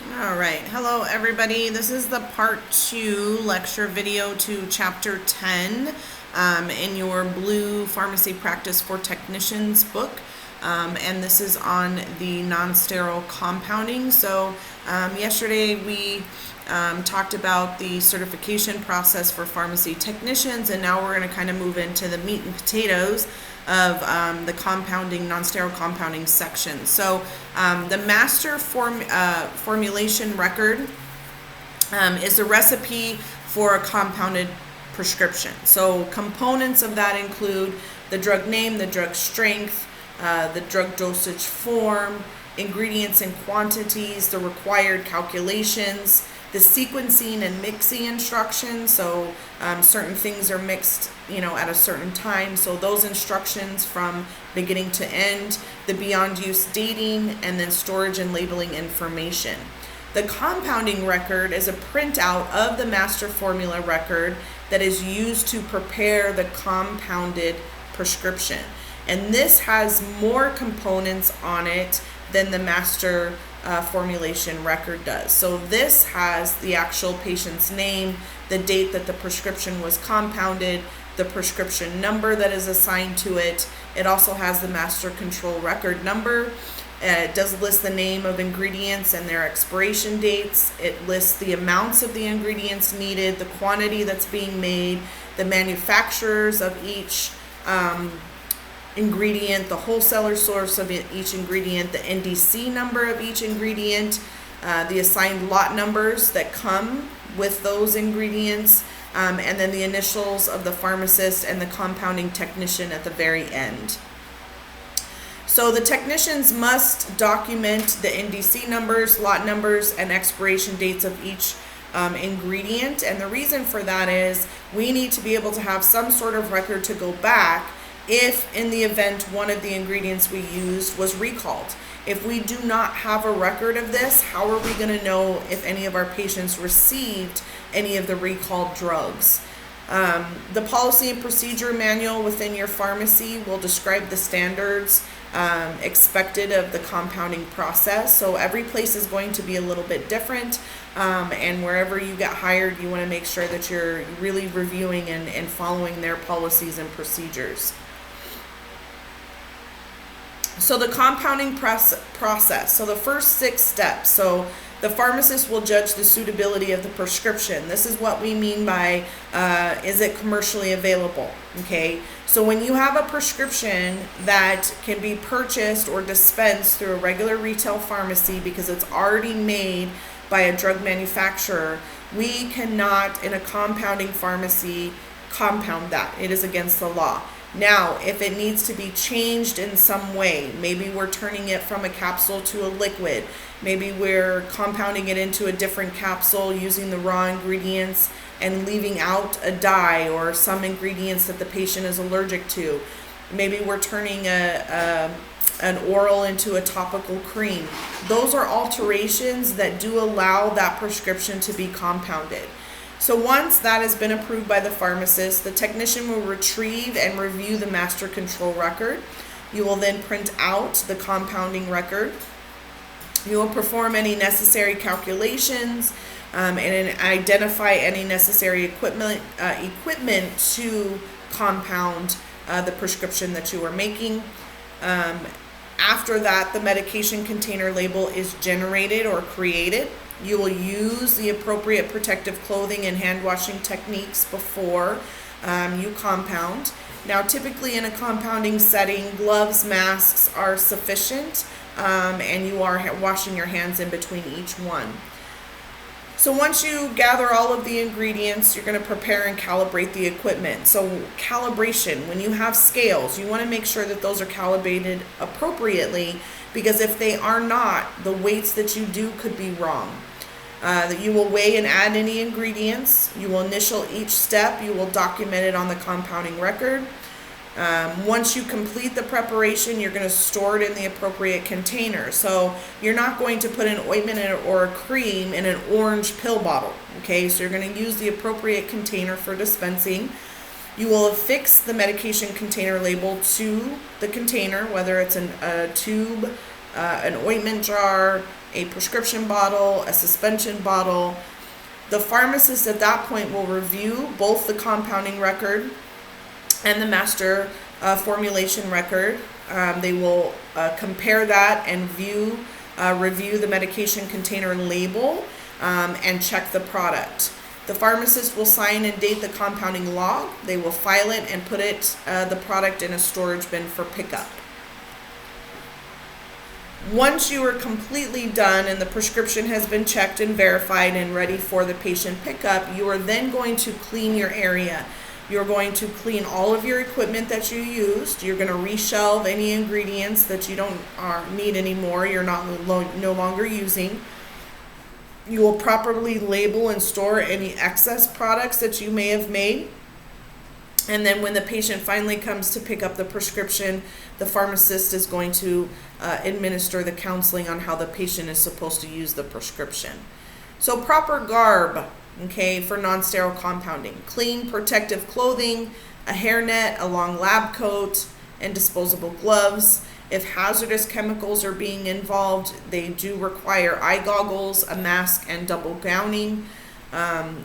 All right. Hello, everybody. This is the part 2 lecture video to chapter 10 in your Blue Pharmacy Practice for Technicians book. And this is on the non-sterile compounding. So yesterday we talked about the certification process for pharmacy technicians, and now we're going to kind of move into the meat and potatoes of the compounding, non-sterile compounding section. So the master formulation record is the recipe for a compounded prescription. So components of that include the drug name, the drug strength, the drug dosage form, ingredients and quantities, the required calculations, the sequencing and mixing instructions. So certain things are mixed, at a certain time. So those instructions from beginning to end, the beyond use dating, and then storage and labeling information. The compounding record is a printout of the master formula record that is used to prepare the compounded prescription. And this has more components on it than the master formulation record does. So this has the actual patient's name, the date that the prescription was compounded, the prescription number that is assigned to it. It also has the master control record number. It does list the name of ingredients and their expiration dates. It lists the amounts of the ingredients needed, the quantity that's being made, the manufacturers of each ingredient, the wholesaler source of each ingredient, the NDC number of each ingredient, the assigned lot numbers that come with those ingredients, and then the initials of the pharmacist and the compounding technician at the very end. So the technicians must document the NDC numbers, lot numbers, and expiration dates of each ingredient. And the reason for that is we need to be able to have some sort of record to go back if in the event one of the ingredients we used was recalled. If we do not have a record of this, how are we going to know if any of our patients received any of the recalled drugs? The policy and procedure manual within your pharmacy will describe the standards expected of the compounding process. So every place is going to be a little bit different, and wherever you get hired, you want to make sure that you're really reviewing and following their policies and procedures. So the compounding process, so the first 6 steps. So the pharmacist will judge the suitability of the prescription. This is what we mean by, is it commercially available? Okay, so when you have a prescription that can be purchased or dispensed through a regular retail pharmacy because it's already made by a drug manufacturer, we cannot, in a compounding pharmacy, compound that. It is against the law. Now, if it needs to be changed in some way, maybe we're turning it from a capsule to a liquid, maybe we're compounding it into a different capsule using the raw ingredients and leaving out a dye or some ingredients that the patient is allergic to. Maybe we're turning an oral into a topical cream. Those are alterations that do allow that prescription to be compounded. So once that has been approved by the pharmacist, the technician will retrieve and review the master control record. You will then print out the compounding record. You will perform any necessary calculations and identify any necessary equipment to compound the prescription that you are making. After that, the medication container label is generated or created. You will use the appropriate protective clothing and hand washing techniques before you compound. Now, typically in a compounding setting, gloves, masks are sufficient, and you are washing your hands in between each one. So once you gather all of the ingredients, you're going to prepare and calibrate the equipment. So calibration, when you have scales, you want to make sure that those are calibrated appropriately, because if they are not, the weights that you do could be wrong. That you will weigh and add any ingredients. You will initial each step. You will document it on the compounding record. Once you complete the preparation, you're going to store it in the appropriate container. So you're not going to put an ointment or a cream in an orange pill bottle. Okay, so you're going to use the appropriate container for dispensing. You will affix the medication container label to the container, whether it's a tube, an ointment jar, a prescription bottle, a suspension bottle. The pharmacist at that point will review both the compounding record and the master formulation record. They will compare that and review the medication container label and check the product. The pharmacist will sign and date the compounding log. They will file it and put the product in a storage bin for pickup. Once you are completely done and the prescription has been checked and verified and ready for the patient pickup, you are then going to clean your area. You're going to clean all of your equipment that you used. You're going to reshelve any ingredients that you don't need anymore, you're no longer using. You will properly label and store any excess products that you may have made. And then when the patient finally comes to pick up the prescription, the pharmacist is going to administer the counseling on how the patient is supposed to use the prescription. So proper garb, okay, for non-sterile compounding. Clean protective clothing, a hairnet, a long lab coat, and disposable gloves. If hazardous chemicals are being involved, they do require eye goggles, a mask, and double gowning.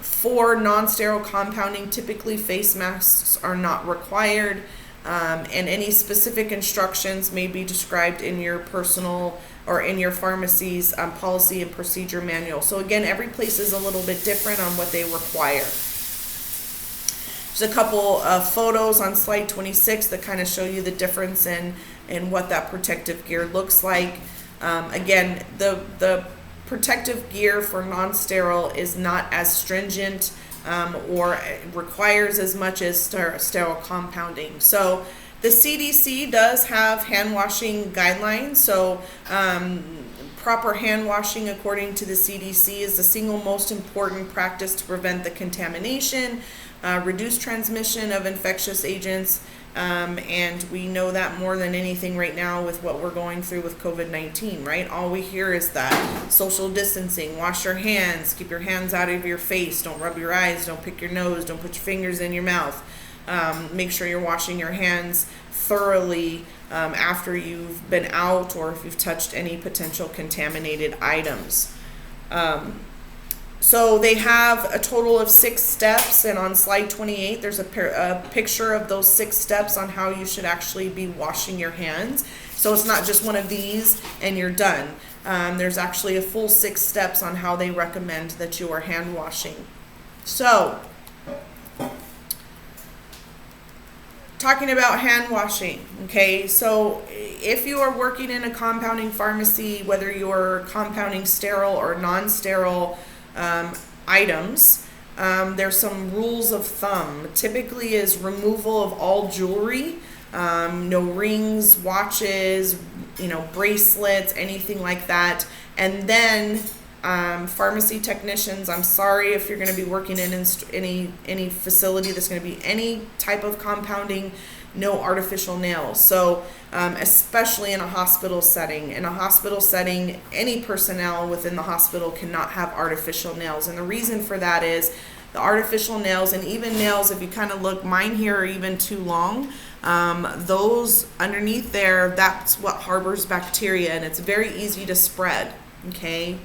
For non-sterile compounding, typically face masks are not required, and any specific instructions may be described in your personal or in your pharmacy's policy and procedure manual. So again, every place is a little bit different on what they require. There's a couple of photos on slide 26 that kind of show you the difference in what that protective gear looks like. Again, the protective gear for non-sterile is not as stringent or requires as much as sterile compounding. So the CDC does have hand washing guidelines. So proper hand washing, according to the CDC, is the single most important practice to prevent the contamination, reduce transmission of infectious agents, and we know that more than anything right now with what we're going through with COVID-19, right? All we hear is that social distancing, wash your hands, keep your hands out of your face, don't rub your eyes, don't pick your nose, don't put your fingers in your mouth. Make sure you're washing your hands thoroughly after you've been out or if you've touched any potential contaminated items. So they have a total of 6 steps, and on slide 28 there's a picture of those 6 steps on how you should actually be washing your hands. So it's not just one of these and you're done. There's actually a full 6 steps on how they recommend that you are hand washing. So talking about hand washing, okay, so if you are working in a compounding pharmacy, whether you're compounding sterile or non-sterile items, there's some rules of thumb. Typically is removal of all jewelry, no rings, watches, bracelets, anything like that. And then pharmacy technicians, I'm sorry if you're going to be working in any facility that's going to be any type of compounding, no artificial nails. So especially in a hospital setting. In a hospital setting, any personnel within the hospital cannot have artificial nails. And the reason for that is the artificial nails, and even nails, if you kind of look, mine here are even too long. Those underneath there, that's what harbors bacteria, and it's very easy to spread, okay?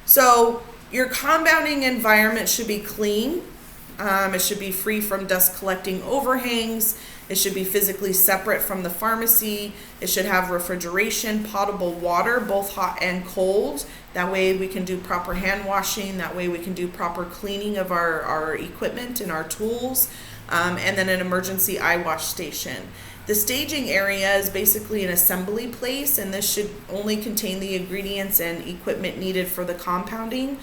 So your compounding environment should be clean. It should be free from dust collecting overhangs. It should be physically separate from the pharmacy. It should have refrigeration, potable water, both hot and cold. That way we can do proper hand washing. That way we can do proper cleaning of our equipment and our tools. And then an emergency eye wash station. The staging area is basically an assembly place, and this should only contain the ingredients and equipment needed for the compounding.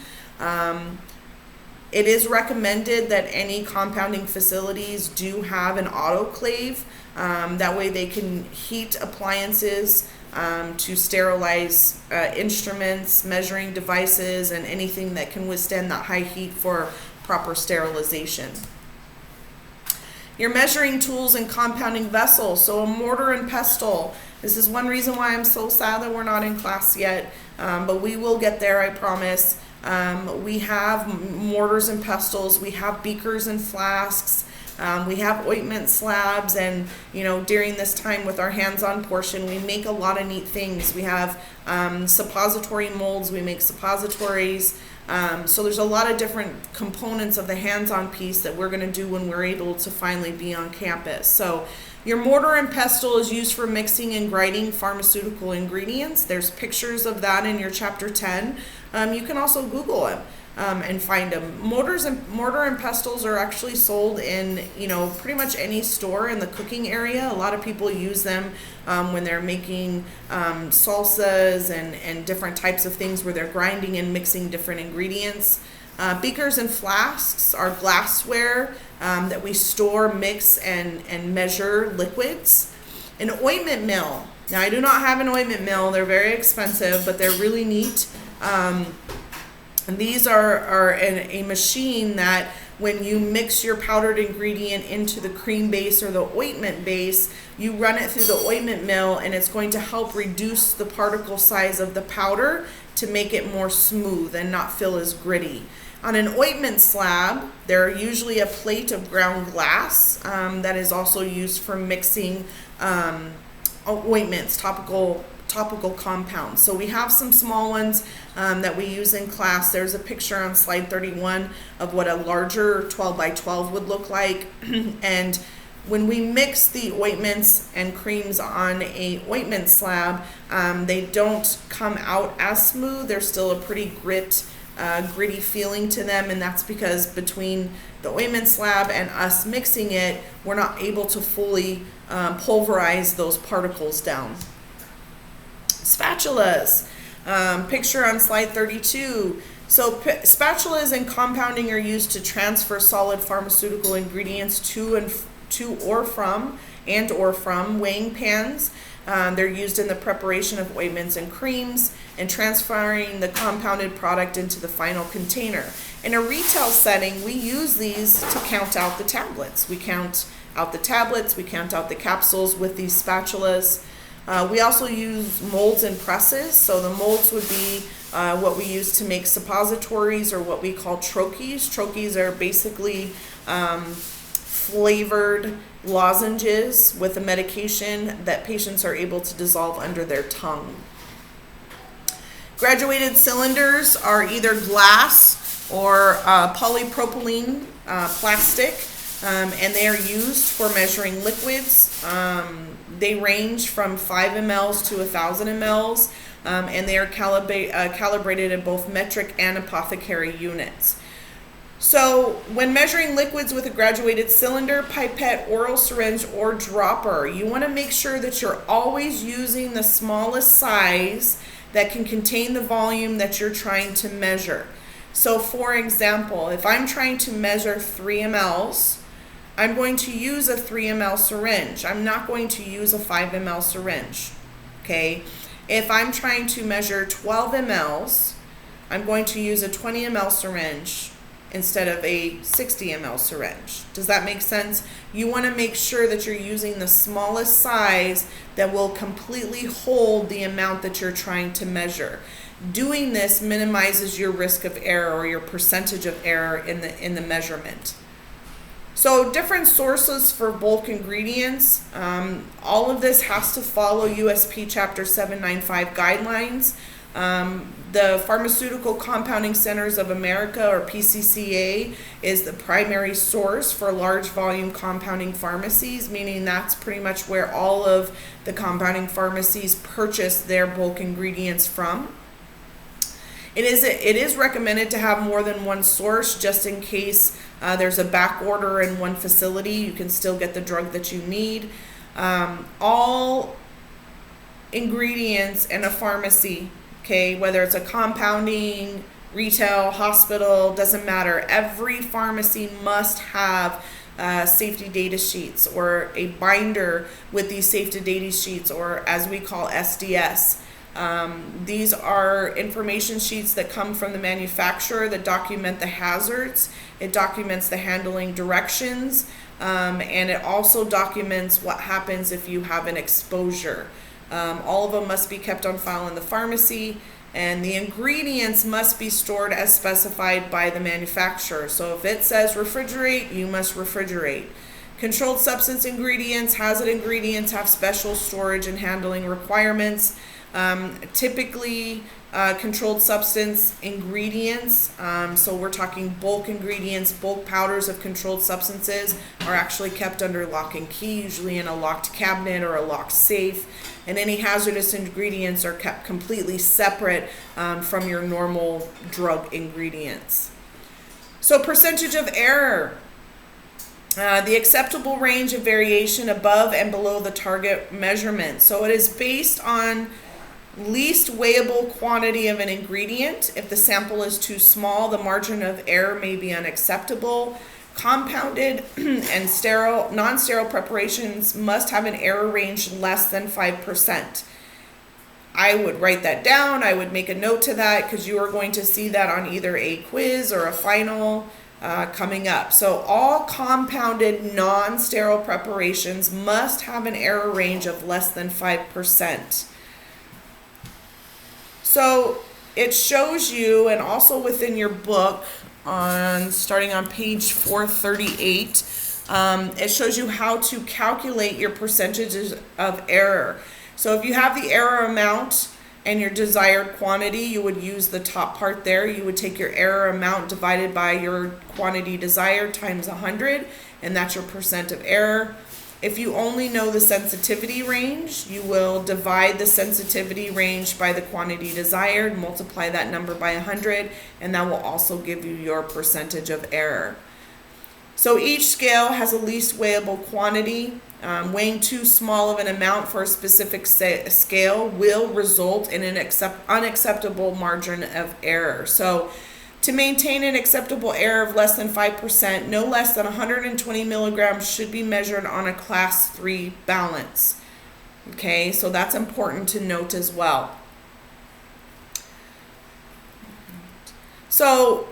It is recommended that any compounding facilities do have an autoclave. That way they can heat appliances to sterilize instruments, measuring devices, and anything that can withstand that high heat for proper sterilization. Your measuring tools and compounding vessels, so a mortar and pestle. This is one reason why I'm so sad that we're not in class yet, but we will get there, I promise. We have mortars and pestles, we have beakers and flasks, We have ointment slabs, and during this time with our hands-on portion, we make a lot of neat things. We have suppository molds. We make suppositories. So there's a lot of different components of the hands-on piece that we're going to do when we're able to finally be on campus. So your mortar and pestle is used for mixing and grinding pharmaceutical ingredients. There's pictures of that in your chapter 10. You can also Google them and find them. Mortar and pestles are actually sold in pretty much any store in the cooking area. A lot of people use them when they're making salsas and different types of things where they're grinding and mixing different ingredients. Beakers and flasks are glassware that we store, mix, and measure liquids. An ointment mill. Now, I do not have an ointment mill. They're very expensive, but they're really neat. And these are a machine that when you mix your powdered ingredient into the cream base or the ointment base, you run it through the ointment mill, and it's going to help reduce the particle size of the powder to make it more smooth and not feel as gritty. On an ointment slab, they're usually a plate of ground glass that is also used for mixing ointments, topical compounds. So we have some small ones that we use in class. There's a picture on slide 31 of what a larger 12 by 12 would look like. And when we mix the ointments and creams on a ointment slab, they don't come out as smooth. There's still a pretty gritty feeling to them, and that's because between the ointment slab and us mixing it, we're not able to fully pulverize those particles down. Spatulas, picture on slide 32. So spatulas in compounding are used to transfer solid pharmaceutical ingredients to or from weighing pans. They're used in the preparation of ointments and creams and transferring the compounded product into the final container. In a retail setting, we use these to count out the tablets. We count out the tablets, we count out the capsules with these spatulas. We also use molds and presses. So the molds would be what we use to make suppositories, or what we call troches. Troches are basically flavored lozenges with a medication that patients are able to dissolve under their tongue. Graduated cylinders are either glass or polypropylene plastic, and they are used for measuring liquids. They range from 5 mLs to 1,000 mLs, and they are calibrated in both metric and apothecary units. So when measuring liquids with a graduated cylinder, pipette, oral syringe, or dropper, you want to make sure that you're always using the smallest size that can contain the volume that you're trying to measure. So for example, if I'm trying to measure 3 mLs, I'm going to use a 3 ml syringe. I'm not going to use a 5 ml syringe, okay? If I'm trying to measure 12 mLs, I'm going to use a 20 ml syringe instead of a 60 ml syringe. Does that make sense? You want to make sure that you're using the smallest size that will completely hold the amount that you're trying to measure. Doing this minimizes your risk of error, or your percentage of error in the measurement. So different sources for bulk ingredients. All of this has to follow USP Chapter 795 guidelines. The Pharmaceutical Compounding Centers of America, or PCCA, is the primary source for large volume compounding pharmacies, meaning that's pretty much where all of the compounding pharmacies purchase their bulk ingredients from. It is recommended to have more than one source, just in case there's a back order in one facility. You can still get the drug that you need. All ingredients in a pharmacy, okay, whether it's a compounding, retail, hospital, doesn't matter. Every pharmacy must have safety data sheets, or a binder with these safety data sheets, or as we call SDS. These are information sheets that come from the manufacturer that document the hazards. It documents the handling directions, and it also documents what happens if you have an exposure. All of them must be kept on file in the pharmacy. And the ingredients must be stored as specified by the manufacturer. So if it says refrigerate, you must refrigerate. Controlled substance ingredients, hazard ingredients have special storage and handling requirements. Typically, controlled substance ingredients, so we're talking bulk ingredients, bulk powders of controlled substances are actually kept under lock and key, usually in a locked cabinet or a locked safe. And any hazardous ingredients are kept completely separate from your normal drug ingredients. So percentage of error. The acceptable range of variation above and below the target measurement. So it is based on least weighable quantity of an ingredient. If the sample is too small, the margin of error may be unacceptable. Compounded and non-sterile preparations must have an error range less than 5%. I would write that down. I would make a note to that because you are going to see that on either a quiz or a final coming up. So all compounded non-sterile preparations must have an error range of less than 5%. So it shows you, and also within your book, starting on page 438, it shows you how to calculate your percentages of error. So if you have the error amount and your desired quantity, you would use the top part there. You would take your error amount divided by your quantity desired times 100, and that's your percent of error. If you only know the sensitivity range, you will divide the sensitivity range by the quantity desired, multiply that number by 100, and that will also give you your percentage of error. So each scale has a least weighable quantity. Weighing too small of an amount for a specific scale will result in an unacceptable margin of error. So to maintain an acceptable error of less than 5%, no less than 120 milligrams should be measured on a class 3 balance. Okay, so that's important to note as well. So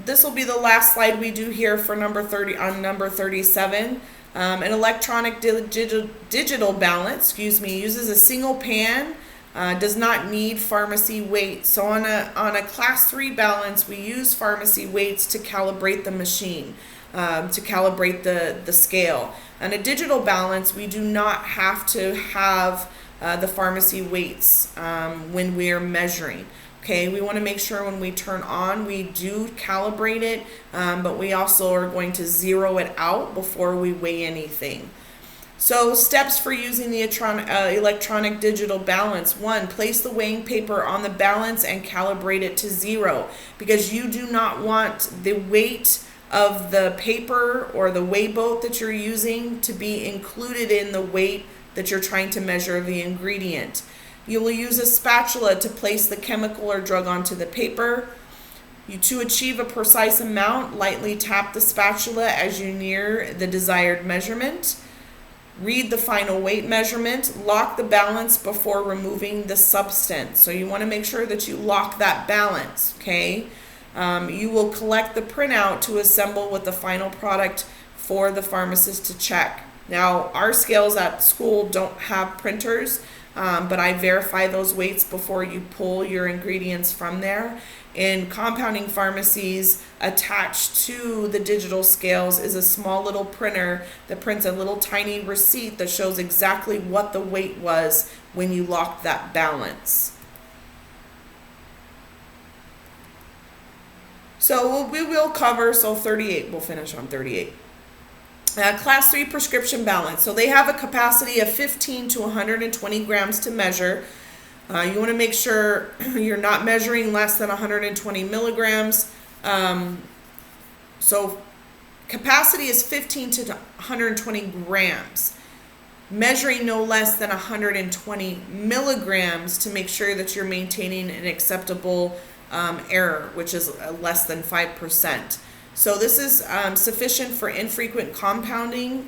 this will be the last slide we do here for number 37. An electronic digital balance, uses a single pan. Does not need pharmacy weights. So on a class 3 balance, we use pharmacy weights to calibrate the machine, to calibrate the scale. On a digital balance, we do not have to have the pharmacy weights when we're measuring. Okay, we want to make sure when we turn on, we do calibrate it, but we also are going to zero it out before we weigh anything. So steps for using the electronic digital balance. 1, place the weighing paper on the balance and calibrate it to 0, because you do not want the weight of the paper or the weigh boat that you're using to be included in the weight that you're trying to measure the ingredient. You will use a spatula to place the chemical or drug onto the paper. To achieve a precise amount, lightly tap the spatula as you near the desired measurement. Read the final weight measurement. Lock the balance before removing the substance. So you want to make sure that you lock that balance, okay? You will collect the printout to assemble with the final product for the pharmacist to check. Now, our scales at school don't have printers, but I verify those weights before you pull your ingredients from there. In compounding pharmacies, attached to the digital scales is a small little printer that prints a little tiny receipt that shows exactly what the weight was when you locked that balance. So we will cover, 38, we'll finish on 38. Class 3 prescription balance. So they have a capacity of 15 to 120 grams to measure. You want to make sure you're not measuring less than 120 milligrams. So capacity is 15 to 120 grams. Measuring no less than 120 milligrams to make sure that you're maintaining an acceptable error, which is less than 5%. So this is sufficient for infrequent compounding.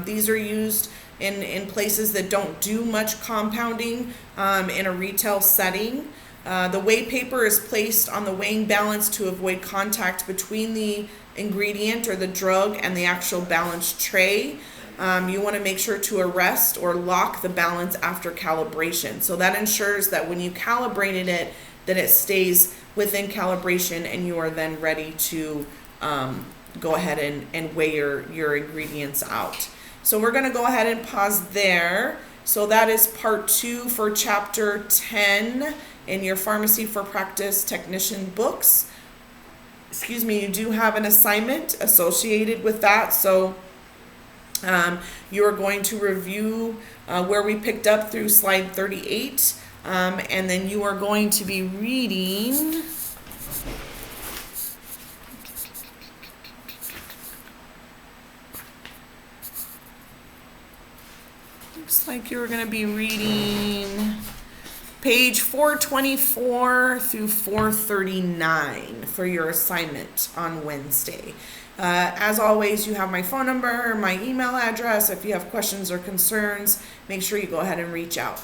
These are used in places that don't do much compounding in a retail setting. The weigh paper is placed on the weighing balance to avoid contact between the ingredient or the drug and the actual balance tray. you want to make sure to arrest or lock the balance after calibration. So that ensures that when you calibrated it, that it stays within calibration and you are then ready to go ahead and weigh your ingredients out. So we're going to go ahead and pause there. So that is part 2 for chapter 10 in your Pharmacy for Practice Technician books. Excuse me, you do have an assignment associated with that. So you are going to review where we picked up through slide 38. And then you are going to be reading looks like you're going to be reading page 424 through 439 for your assignment on Wednesday. As always, you have my phone number, my email address. If you have questions or concerns, make sure you go ahead and reach out.